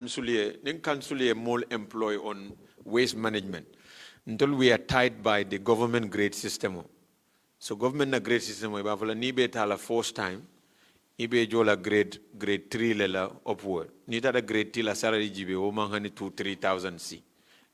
council more employ on waste management until we are tied by the government grade system. So government grade system we have ni be tala first time ibe jola grade 3 lela upward. Ni tada grade 3 la salary jibe o mangani 2-3,000 C.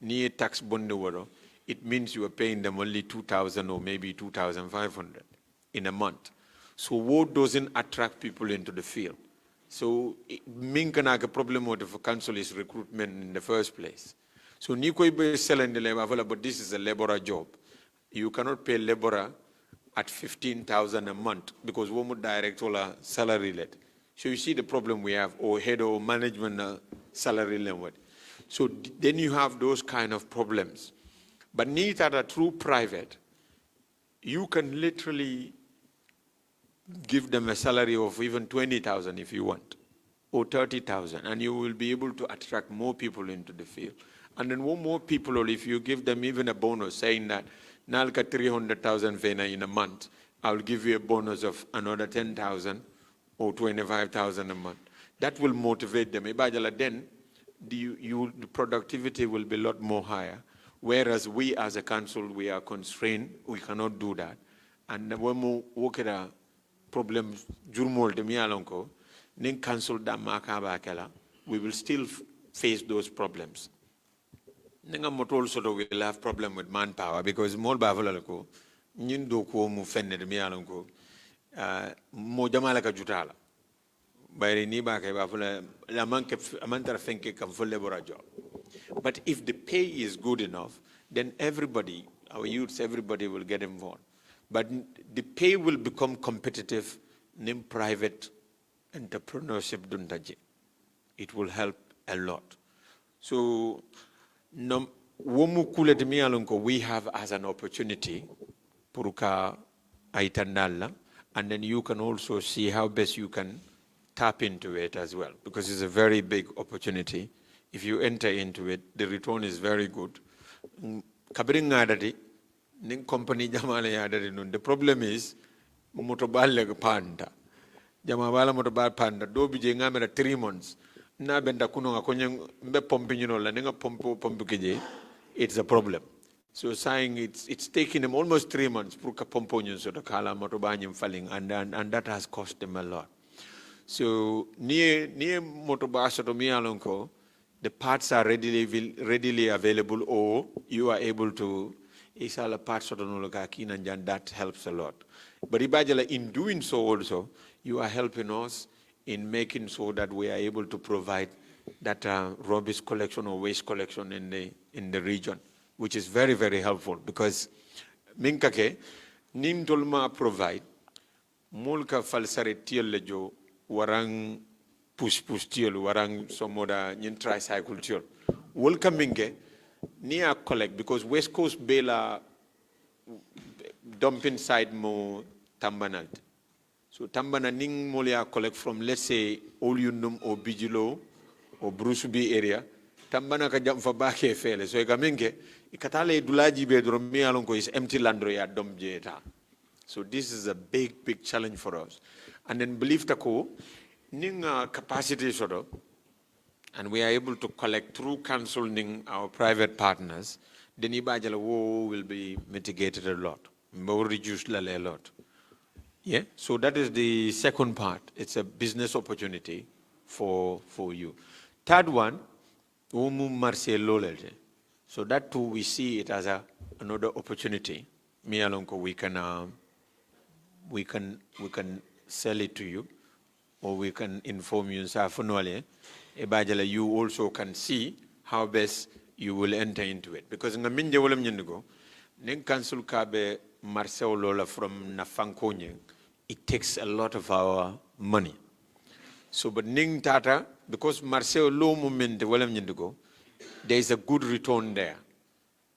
Ni tax bonde woro. It means you are paying them only 2,000 or maybe 2,500 in a month. So what doesn't attract people into the field? So minkana problem with the council is recruitment in the first place. So ni koi be selling the labor, but this is a laborer job. You cannot pay laborer at 15,000 a month because one would direct all a salary let. So you see the problem we have, or head or management salary level. So then you have those kind of problems. But need that are true private, you can literally give them a salary of even 20,000 if you want, or 30,000, and you will be able to attract more people into the field. And then one more people, or if you give them even a bonus saying that, Nalka 300,000 vena in a month, I'll give you a bonus of another 10,000 or 25,000 a month. That will motivate them. Then the productivity will be a lot more higher. Whereas we as a council, we are constrained, we cannot do that. And when we work at a problem, we will still face those problems. We'll have problem with manpower because more bavalako, Nindoko mu fende mi alonko, mo jamala ka jutala. By ni ba ka bafula la amantara fenke kam full labor job. But if the pay is good enough, then everybody, our youths, everybody will get involved. But the pay will become competitive in private entrepreneurship dundaji. It will help a lot. So we have as an opportunity puruka aitandala, and then you can also see how best you can tap into it as well, because it's a very big opportunity. If you enter into it, the return is very good. The problem is motobal panda. Jamabala motobal panda. Do be jengamera 3 months. Na benda kuno akonyang mbe pompino la nenga pompu. It's a problem. So saying it's taking them almost 3 months pruka pomponyo so the kala motobanyam falling, and that has cost them a lot. So near motobasa to mi alonko, the parts are readily available, or you are able to isala parts of the nolokakin, and that helps a lot. But in doing so also, you are helping us in making so that we are able to provide that rubbish collection or waste collection in the region, which is very, very helpful, because minkake nim tolma provide mulka falsare tiel warang push tiel warang somoda nyin tricycle tiel welcoming ni a collect, because West Coast bela dumping side mo tambanal. So tambana ning molia collect from, let's say, Olyundum or Bijilo or Brusubi area, tambana ka jam fa baake fele. So egamenge ikatale dulaji bedroom mi alonko is empty landro ya dom jeta. So this is a big challenge for us. And then believe tako ning capacity sort, and we are able to collect through counseling our private partners, then ibajala wo will be mitigated a lot, more reduced a lot. Yeah, so that is the second part. It's a business opportunity for you. Third one, so that too we see it as another opportunity. Me alonko we can sell it to you, or we can inform you. You also can see how best you will enter into it, because in the minja wolam nyendigo nen council kabe Marcel Lola from Nafankonye, it takes a lot of our money. So, but ning tata, because Marcel low moment wolam nyendigo, there is a good return there,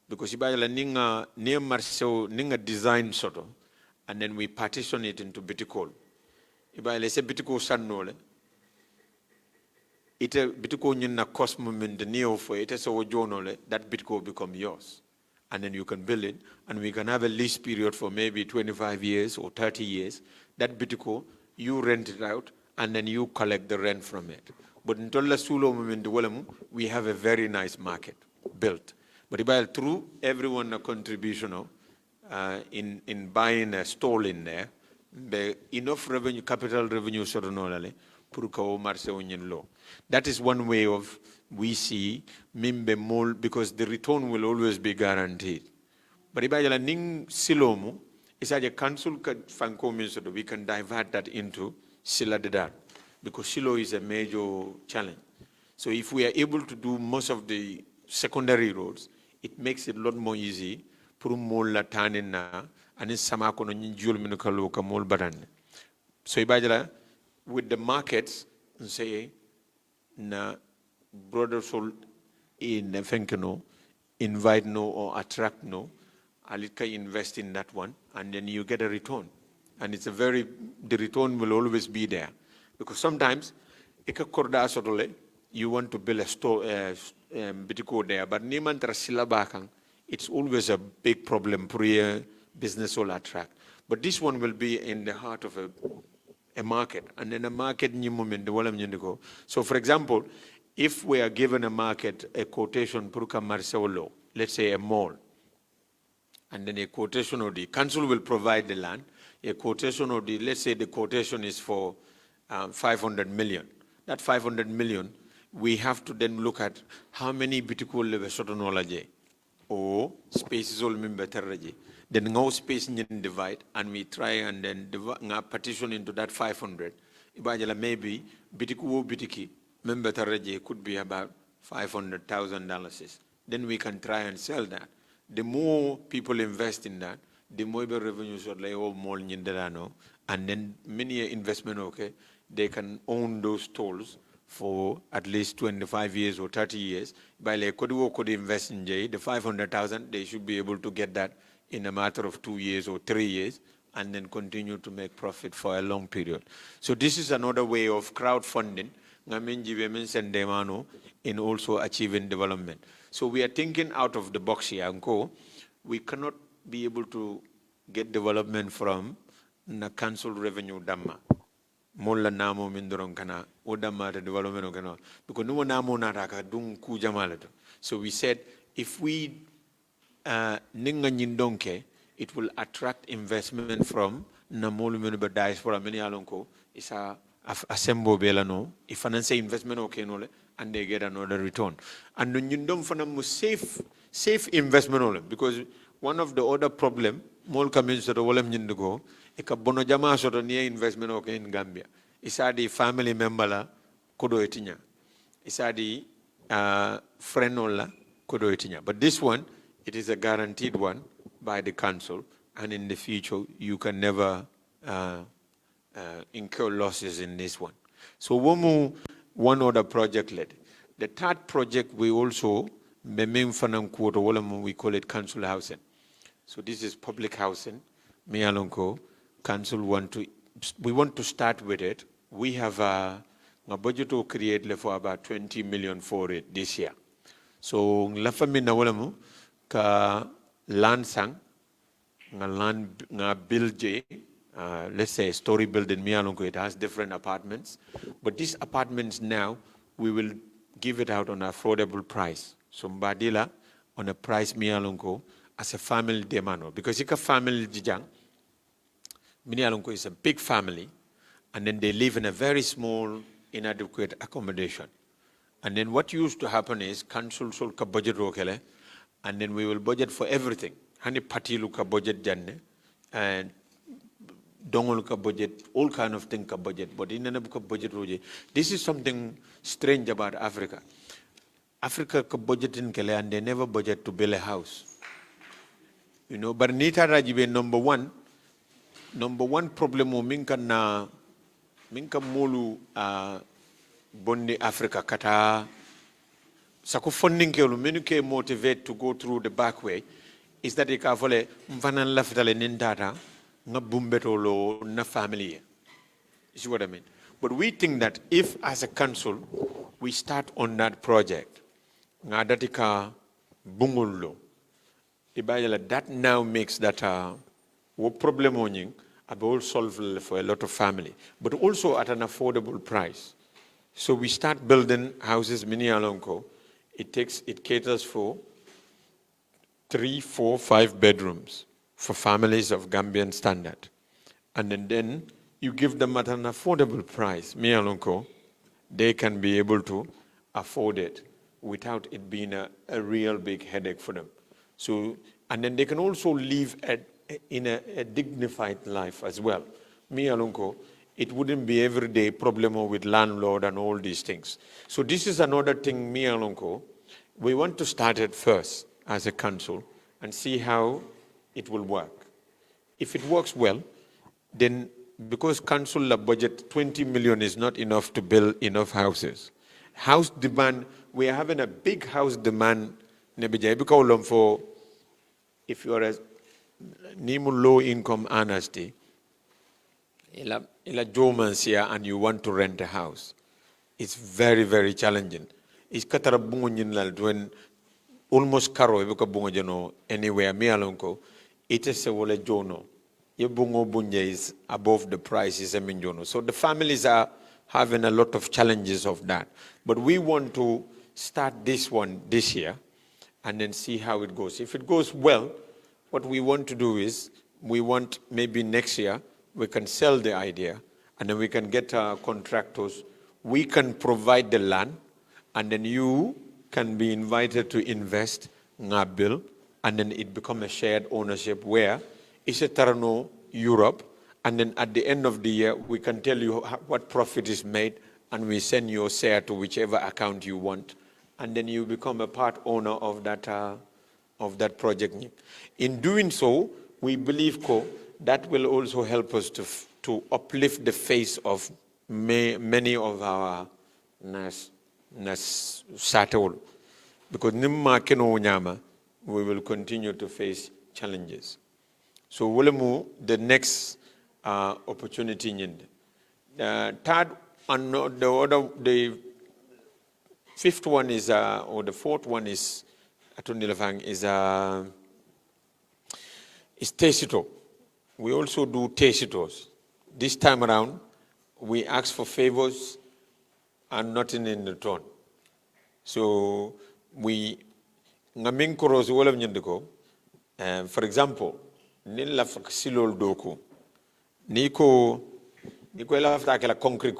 because ibala ninga near Marcel ninga design soto, and then we partition it into bitikol. Ibala se bitikol sanole. Ite bitiko nyina cost moment neo for it so jonole, that bitco become yours, and then you can build it, and we can have a lease period for maybe 25 years or 30 years. That bitco you rent it out, and then you collect the rent from it. But in Tolla Sulo we have a very nice market built. But through everyone a contribution in buying a stall in there, the enough revenue, capital revenue that is one way of we see mimbe mol because the return will always be guaranteed. But ibajala ning silomu is a council fanko means that we can divert that into sila dedar because silo is a major challenge. So if we are able to do most of the secondary roads, it makes it a lot more easy. Puru mol la tanin na and sama kono njul minukalu ka mol badan. So ibajala with the markets say na broader soul in Fenkano, invite no or attract no, Alika invest in that one, and then you get a return. And it's the return will always be there. Because sometimes, you want to build a store, bitiko there, but niman trasila bakang, it's always a big problem for a business will attract. But this one will be in the heart of a market, and then a market so for example, if we are given a market, a quotation, let's say a mall, and then a quotation of the council will provide the land, a quotation of the, let's say the quotation is for 500 million. That 500 million, we have to then look at how many bitikul level or spaces all member terraji. Then no space divide, and we try and then partition into that 500. Maybe bitiku bitiki member terraji could be about $500,000. Then we can try and sell that. The more people invest in that, the more revenues are like all more nyinderano, and then many investment they can own those tolls for at least 25 years or 30 years. By like could invest in the 500,000, they should be able to get that in a matter of 2 years or 3 years, and then continue to make profit for a long period. So this is another way of crowdfunding in also achieving development. So we are thinking out of the box here. We cannot be able to get development from the council revenue dama. Molla namo mindorong kana odama development kana because no namo nataka dung kujamalato. So we said if we ninga nyindonke, it will attract investment from namolu menuba diaspora many alonko is a assemble belano if an say investment no and they get another return. And the nyindom fanam safe investment because one of the other problem mol communities that wolem nyindugo eka bono jama soto near investment in Gambia. Isa the family member la kodo etinya. Isa the friend ola kodo etinya. But this one, it is a guaranteed one by the council, and in the future you can never incur losses in this one. So one other project led. The third project we also we call it council housing. So this is public housing. Council we want to start with it. We have a budget to create for about 20 million for it this year. So la famille na ka land sang land build let's say a story building it has different apartments, but these apartments now we will give it out on an affordable price. So mbadila on a price as a family demano because it's a family jijang Minialonko is a big family, and then they live in a very small, inadequate accommodation. And then what used to happen is council solka budget rokele, and then we will budget for everything. Hani party luka budget janne, and dongoluka budget, all kind of thing ka budget. But in buka budget roje. This is something strange about Africa. Africa ka budget in kele, and they never budget to build a house. You know, but Nita Rajibe number one problem minka molu bondi Africa kata sako funding ke menu ke motivate to go through the back way is that it kafole mfanan lafitale nindata nga bumbeto lo na family. You see what I mean? But we think that if as a council we start on that project nga datika bungullo that now makes that what problem onying about solve for a lot of family, but also at an affordable price. So we start building houses, mini alonko. It caters for 3, 4, 5 bedrooms for families of Gambian standard. And then you give them at an affordable price, me alonko, they can be able to afford it without it being a real big headache for them. So, and then they can also live in a dignified life as well. Me alonko, it wouldn't be everyday problem with landlord and all these things. So this is another thing, me alonko, we want to start it first as a council and see how it will work. If it works well, then because council budget 20 million is not enough to build enough houses. House demand, we are having a big house demand for if you are a low income honesty, and you want to rent a house, it's very, very challenging. It's when almost karo anywhere me alonko, it is a wole jono. Yebungo bunye is above the price is a minjono. So the families are having a lot of challenges of that. But we want to start this one this year and then see how it goes. If it goes well, what we want to do is we want maybe next year we can sell the idea and then we can get contractors. We can provide the land and then you can be invited to invest in our bill and then it become a shared ownership where it's a Tarano Europe and then at the end of the year we can tell you what profit is made and we send your share to whichever account you want and then you become a part owner of that project. In doing so, we believe that will also help us to uplift the face of many of our Satol. Because nimma keno nyama, we will continue to face challenges. So the next opportunity in third and the fifth one is or the fourth one is Tesito. We also do Tesitos. This time around, we ask for favors and nothing in return. So we ngamin koros wala nyendiko. For example, nila silol doku. Niko ela fata kala concrete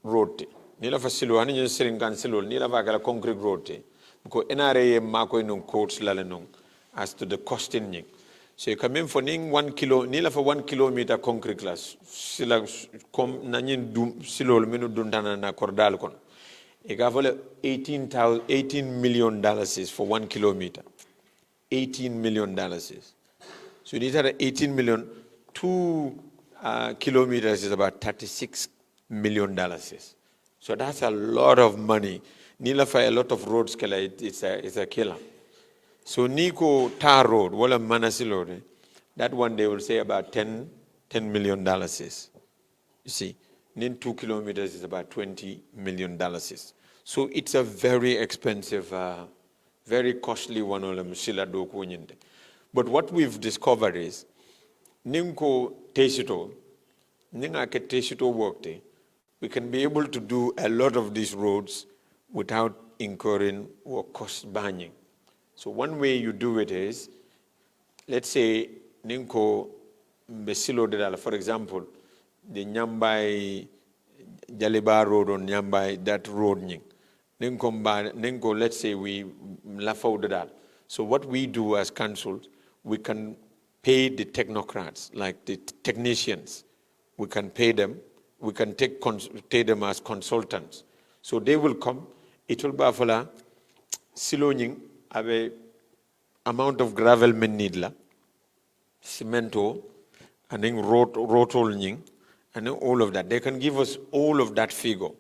road. Nila fasilo ani nyo seringan silol nila fata kala concrete road. Because NRA mako inung quotes lalenung as to the costing. So you come in for 1 kilo, nila for 1 kilometer concrete class. Sila kom nanyin silol minu dundana na kordal kon. It got $18 million is for 1 kilometer. $18 million. So these are 18 million. 2 kilometers is about $36 million. So that's a lot of money. Nila for a lot of roads, it's a killer. So Nico Tar Road, wala Manasilo, that one they will say about $10 million. You see, then 2 kilometers is about $20 million. So it's a very expensive, very costly one. But what we've discovered is, Nimko Tesito, Ningake Tesito work, we can be able to do a lot of these roads without incurring or cost banning. So one way you do it is, let's say Ninko Besilo Dedala, for example, the Nyambai Jaliba Road on Nyambai, that road Ninko, let's say we lafo that. So what we do as councils, we can pay the technocrats, like the technicians. We can pay them. We can take them as consultants. So they will come. It will be for siloning have a amount of gravel men need la, cemento, and then rotoling, and then all of that. They can give us all of that figure.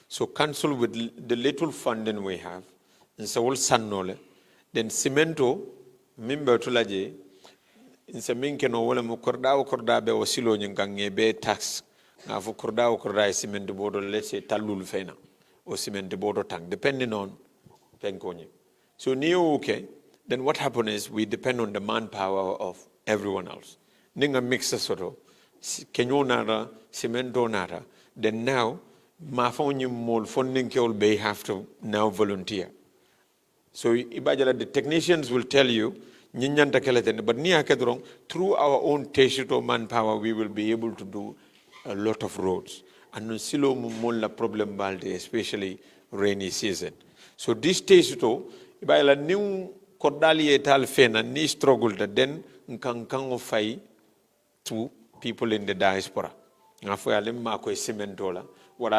So council with the little funding we have, and so all sanole, then cemento, member to laje, in some minkeno wala mo korda be wasilo nyangange be tax, na for korda cement board, let's say talul fena, or cement board tank, depending on penkonye. So okay, then what happens is we depend on the manpower of everyone else. Ninga mix soto, kenyo nara, cemento nara. Then now Mafoni mol funding kewol they have to now volunteer. So ibajala the technicians will tell you nyinyanta keleten but ni akedrong through our own teshito manpower we will be able to do a lot of roads and silo mol la problem balde especially rainy season. So this teshito ibajala new kodali etal fena ni struggle that then nkankango fai to people in the diaspora. Ngafo yalim mako cementola